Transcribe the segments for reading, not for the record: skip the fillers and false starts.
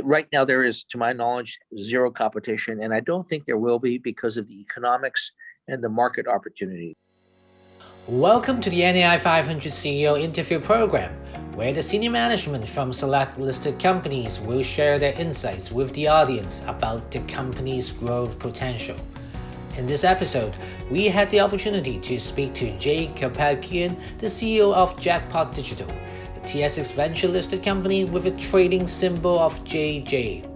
Right now, there is, to my knowledge, zero competition, and I don't think there will be because of the economics and the market opportunity. Welcome to the NAI 500 CEO interview program, where the senior management from select listed companies will share their insights with the audience about the company's growth potential. In this episode, we had the opportunity to speak to Kalpakian, the CEO of Jackpot Digital, a TSXV venture-listed company with a trading symbol of JJ.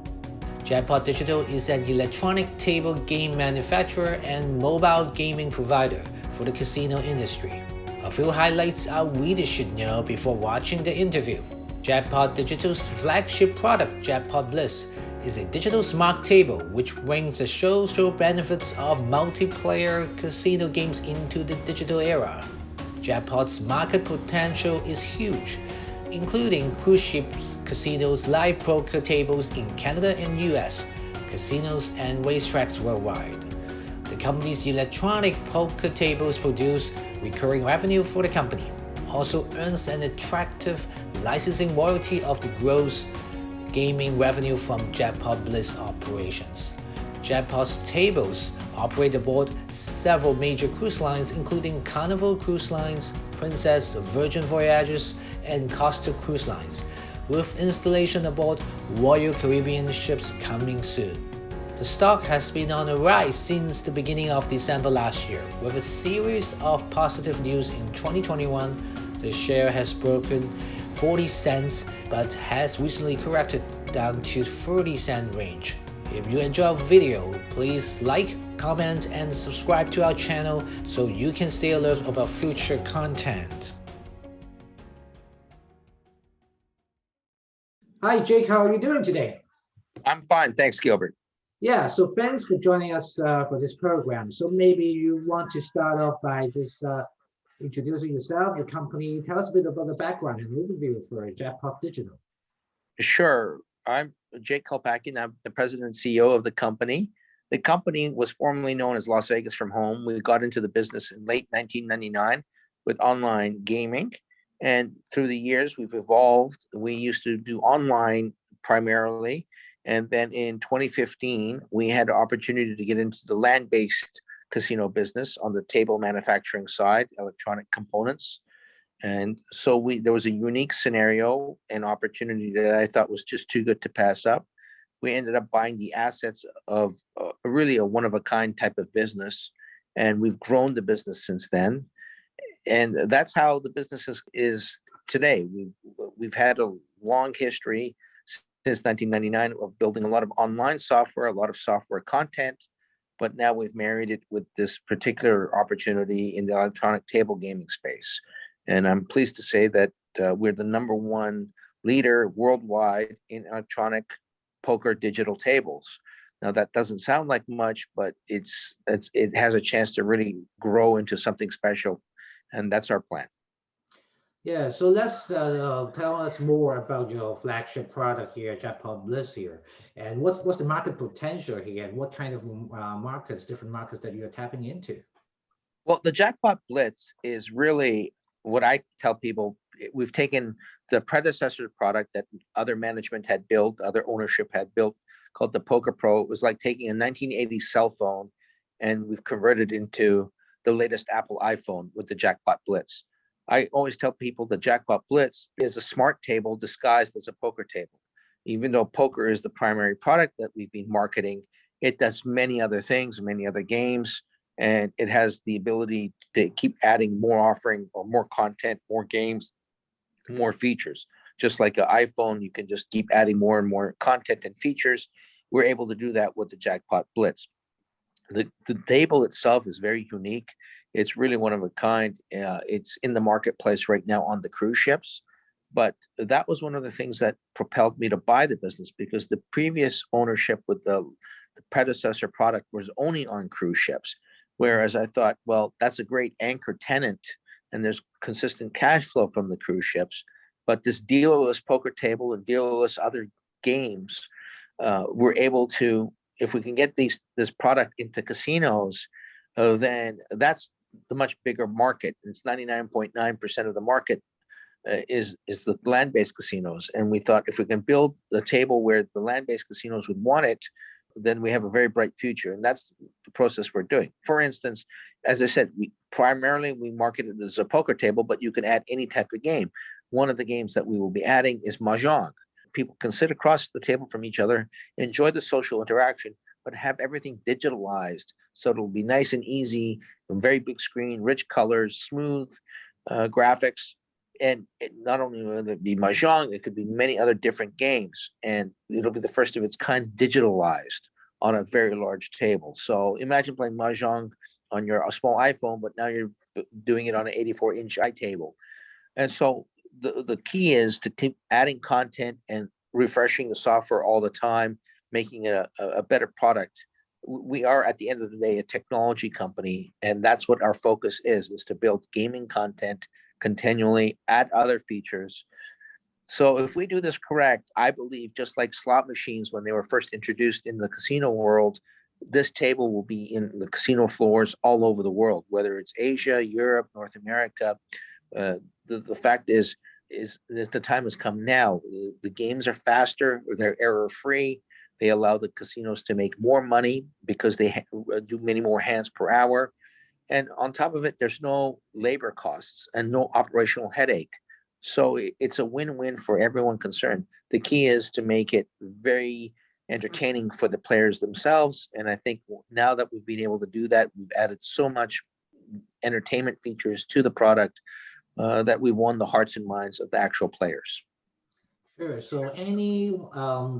Jackpot Digital is an electronic table game manufacturer and mobile gaming provider for the casino industry. A few highlights our readers should know before watching the interview. Jackpot Digital's flagship product, Jackpot Blitz, is a digital smart table which brings the social benefits of multiplayer casino games into the digital era. Jackpot's market potential is huge, including cruise ships, casinos, live poker tables in Canada and US, casinos and racetracks worldwide. The company's electronic poker tables produce recurring revenue for the company, also earns an attractive licensing royalty of the gross gaming revenue from Jackpot Blitz operations. Jackpot's tables operate aboard several major cruise lines, including Carnival Cruise Lines, Princess, Virgin Voyages, and Costa Cruise Lines, with installation aboard Royal Caribbean ships coming soon. The stock has been on a rise since the beginning of December last year. With a series of positive news in 2021, the share has broken 40 cents but has recently corrected down to 30-cent range. If you enjoy our video, please like, comment, and subscribe to our channel so you can stay alert about future content. Hi, Jake. How are you doing today? I'm fine. Thanks, Gilbert. Yeah, so thanks for joining us for this program. So maybe you want to start off by just introducing yourself, your company. Tell us a bit about the background and overview for Jackpot Digital. Sure. I'm Jake Kalpakian. I'm the president and CEO of the company. The company was formerly known as Las Vegas from Home. We got into the business in late 1999 with online gaming. And through the years, we've evolved. We used to do online primarily. And then in 2015, we had the opportunity to get into the land-based casino business on the table manufacturing side, electronic components. And so there was a unique scenario and opportunity that I thought was just too good to pass up. We ended up buying the assets of really a one-of-a-kind type of business. And we've grown the business since then. And that's how the business is today. We've had a long history since 1999 of building a lot of online software, a lot of software content, but now we've married it with this particular opportunity in the electronic table gaming space. And I'm pleased to say that we're the #1 leader worldwide in electronic poker digital tables. Now that doesn't sound like much, but it has a chance to really grow into something special, and that's our plan. Yeah, so let's tell us more about your flagship product here, Jackpot Blitz here, and what's the market potential here, and what kind of different markets that you're tapping into? Well, the Jackpot Blitz is really what I tell people. We've taken the predecessor product that other management had built, other ownership had built, called the Poker Pro. It was like taking a 1980s cell phone, and we've converted into the latest Apple iPhone with the Jackpot Blitz. I always tell people the Jackpot Blitz is a smart table disguised as a poker table. Even though poker is the primary product that we've been marketing, it does many other things, many other games, and it has the ability to keep adding more offering or more content, more games, more features. Just like an iPhone, you can just keep adding more and more content and features. We're able to do that with the Jackpot Blitz. The table itself is very unique. It's really one of a kind. It's in the marketplace right now on the cruise ships. But that was one of the things that propelled me to buy the business, because the previous ownership with the predecessor product was only on cruise ships. Whereas I thought, well, that's a great anchor tenant and there's consistent cash flow from the cruise ships. But this dealerless poker table and dealerless other games, we're able to, if we can get this product into casinos, then that's the much bigger market. It's 99.9% of the market is the land-based casinos. And we thought if we can build the table where the land-based casinos would want it, then we have a very bright future. And that's the process we're doing. For instance, as I said, we market it as a poker table, but you can add any type of game. One of the games that we will be adding is Mahjong. People can sit across the table from each other, enjoy the social interaction, but have everything digitalized. So it'll be nice and easy, a very big screen, rich colors, smooth graphics. And not only will it be Mahjong, it could be many other different games. And it'll be the first of its kind digitalized on a very large table. So imagine playing Mahjong on a small iPhone, but now you're doing it on an 84-inch iTable. And so the key is to keep adding content and refreshing the software all the time, making it a better product. We are, at the end of the day, a technology company, and that's what our focus is to build gaming content continually, add other features. So if we do this correct, I believe just like slot machines when they were first introduced in the casino world, this table will be in the casino floors all over the world, whether it's Asia, Europe, North America. The fact is that the time has come now. The games are faster, they're error-free. They allow the casinos to make more money because they do many more hands per hour. And on top of it, there's no labor costs and no operational headache. So it's a win-win for everyone concerned. The key is to make it very entertaining for the players themselves. And I think now that we've been able to do that, we've added so much entertainment features to the product that we won the hearts and minds of the actual players. Sure. So any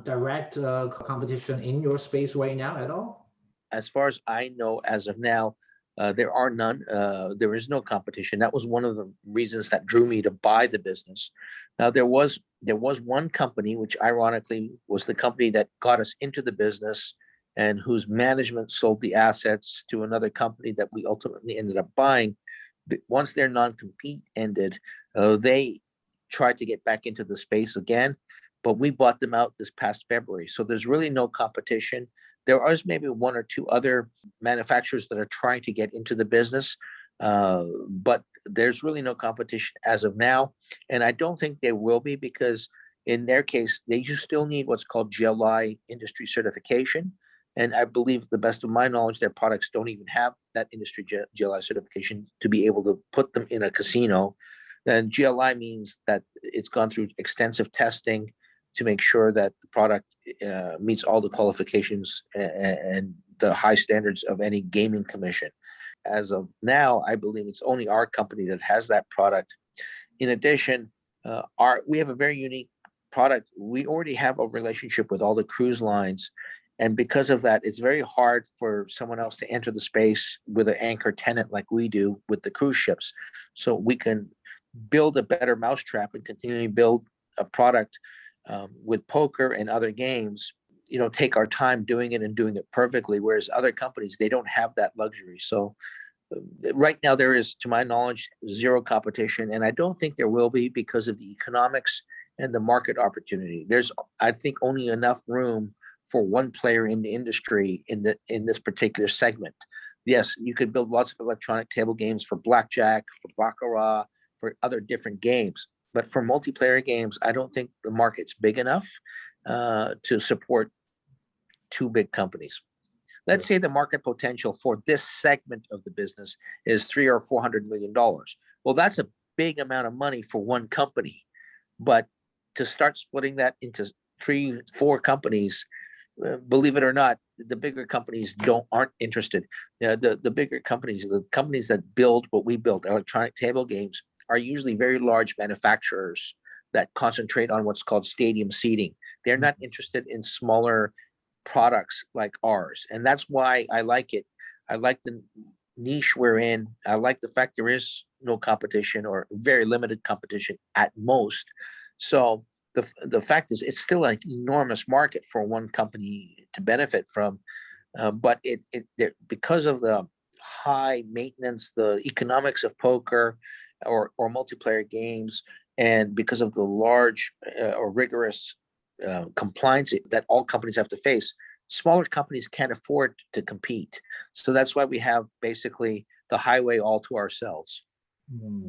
direct competition in your space right now at all? As far as I know, as of now, there are none. There is no competition. That was one of the reasons that drew me to buy the business. Now, there was one company, which ironically was the company that got us into the business and whose management sold the assets to another company that we ultimately ended up buying. Once their non-compete ended, they tried to get back into the space again, but we bought them out this past February. So there's really no competition. There is maybe one or two other manufacturers that are trying to get into the business, but there's really no competition as of now. And I don't think there will be, because in their case, they still need what's called GLI industry certification. And I believe, to the best of my knowledge, their products don't even have that industry GLI certification to be able to put them in a casino. And GLI means that it's gone through extensive testing to make sure that the product meets all the qualifications and the high standards of any gaming commission. As of now, I believe it's only our company that has that product. In addition, we have a very unique product. We already have a relationship with all the cruise lines. And because of that, it's very hard for someone else to enter the space with an anchor tenant like we do with the cruise ships. So we can build a better mousetrap and continually build a product with poker and other games, take our time doing it and doing it perfectly, whereas other companies, they don't have that luxury. So right now there is, to my knowledge, zero competition, and I don't think there will be because of the economics and the market opportunity. There's, I think, only enough room for one player in the industry in this particular segment. Yes, you could build lots of electronic table games for blackjack, for baccarat, for other different games. But for multiplayer games, I don't think the market's big enough to support two big companies. Let's say the market potential for this segment of the business is $300 or $400 million. Well, that's a big amount of money for one company. But to start splitting that into 3-4 companies, believe it or not, the bigger companies aren't interested. The bigger companies, the companies that build what we build, electronic table games, are usually very large manufacturers that concentrate on what's called stadium seating. They're not interested in smaller products like ours. And that's why I like it. I like the niche we're in. I like the fact there is no competition or very limited competition at most. So the fact is, it's still an enormous market for one company to benefit from. But because of the high maintenance, the economics of poker, or multiplayer games, and because of the large or rigorous compliance that all companies have to face, smaller companies can't afford to compete. So that's why we have basically the highway all to ourselves.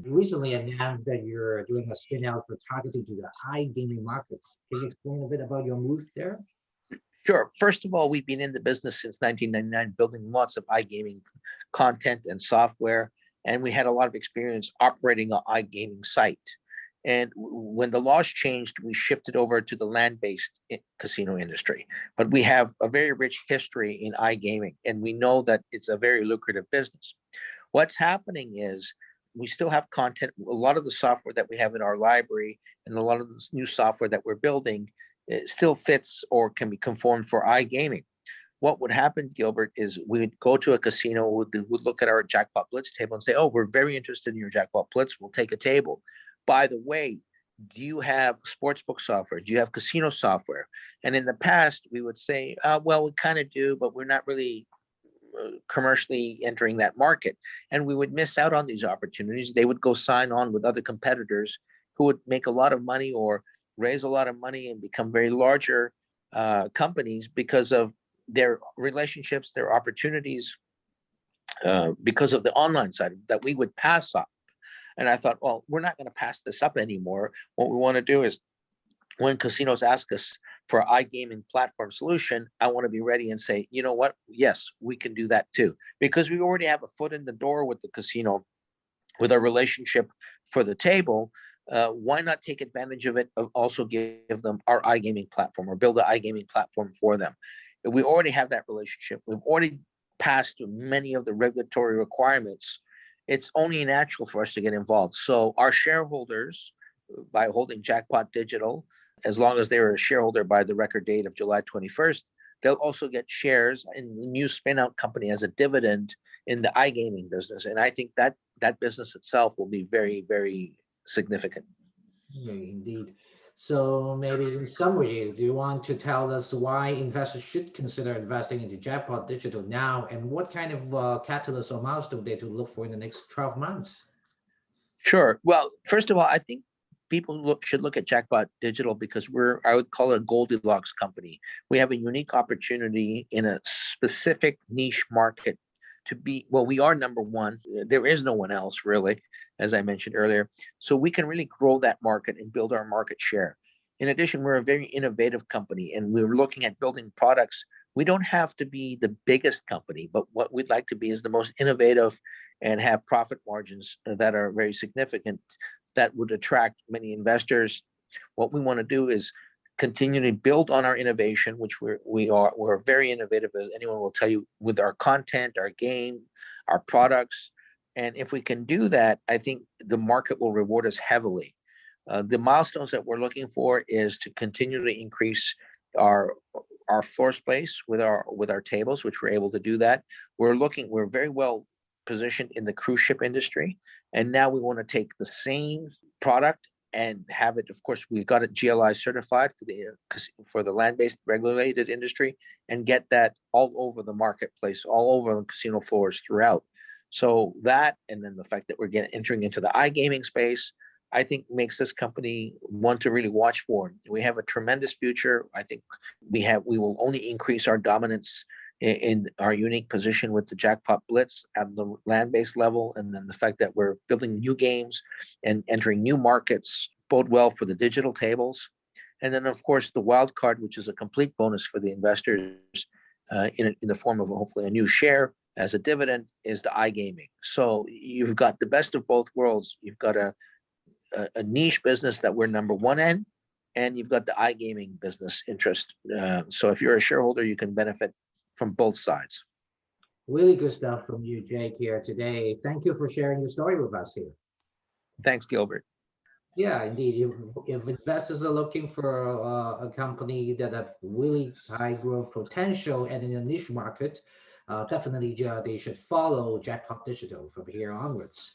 Recently announced that you're doing a spin-out for targeting to the iGaming markets. Can you explain a bit about your move there? Sure. First of all, we've been in the business since 1999, building lots of iGaming content and software, and we had a lot of experience operating an iGaming site. And when the laws changed, we shifted over to the land-based casino industry. But we have a very rich history in iGaming, and we know that it's a very lucrative business. What's happening is we still have content. A lot of the software that we have in our library and a lot of this new software that we're building, it still fits or can be conformed for iGaming. What would happen, Gilbert, is we would go to a casino, would look at our Jackpot Blitz table and say, oh, we're very interested in your Jackpot Blitz. We'll take a table. By the way, do you have sportsbook software? Do you have casino software? And in the past, we would say, well, we kind of do, but we're not really commercially entering that market. And we would miss out on these opportunities. They would go sign on with other competitors who would make a lot of money or raise a lot of money and become very larger companies because of their relationships, their opportunities, because of the online side that we would pass up. And I thought, well, we're not going to pass this up anymore. What we want to do is when casinos ask us for iGaming platform solution, I want to be ready and say, you know what? Yes, we can do that too. Because we already have a foot in the door with the casino, with our relationship for the table. Why not take advantage of it, also give them our iGaming platform or build an iGaming platform for them? We already have that relationship. We've already passed through many of the regulatory requirements. It's only natural for us to get involved. So our shareholders, by holding Jackpot Digital, as long as they were a shareholder by the record date of July 21st, they'll also get shares in the new spin-out company as a dividend in the iGaming business. And I think that that business itself will be very, very significant. Yeah, indeed. So maybe in summary, do you want to tell us why investors should consider investing into Jackpot Digital now, and what kind of catalyst or milestone they to look for in the next 12 months? Sure. Well, first of all, I think people should look at Jackpot Digital because I would call it a Goldilocks company. We have a unique opportunity in a specific niche market to be, well, we are number one. There is no one else really, as I mentioned earlier. So we can really grow that market and build our market share. In addition, we're a very innovative company and we're looking at building products. We don't have to be the biggest company, but what we'd like to be is the most innovative and have profit margins that are very significant that would attract many investors. What we want to do is continue to build on our innovation, which we're very innovative, as anyone will tell you, with our content, our game, our products. And if we can do that, I think the market will reward us heavily. The milestones that we're looking for is to continue to increase our floor space with our tables, which we're able to do that. We're very well positioned in the cruise ship industry. And now we want to take the same product and have it, of course, we got it GLI certified for the land-based regulated industry and get that all over the marketplace, all over the casino floors throughout. So that, and then the fact that we're entering into the iGaming space, I think makes this company one to really watch for. We have a tremendous future. I think we will only increase our dominance in our unique position with the Jackpot Blitz at the land-based level, and then the fact that we're building new games and entering new markets bode well for the digital tables. And then, of course, the wild card, which is a complete bonus for the investors in the form of hopefully a new share as a dividend, is the iGaming. So you've got the best of both worlds. You've got a niche business that we're number one in, and you've got the iGaming business interest. So if you're a shareholder, you can benefit from both sides. Really good stuff from you, Jake, here today. Thank you for sharing your story with us here. Thanks, Gilbert. Yeah, indeed. If investors are looking for a company that have really high growth potential and in a niche market, definitely they should follow Jackpot Digital from here onwards.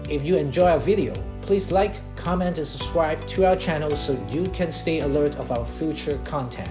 If you enjoy our video, please like, comment, and subscribe to our channel so you can stay alert of our future content.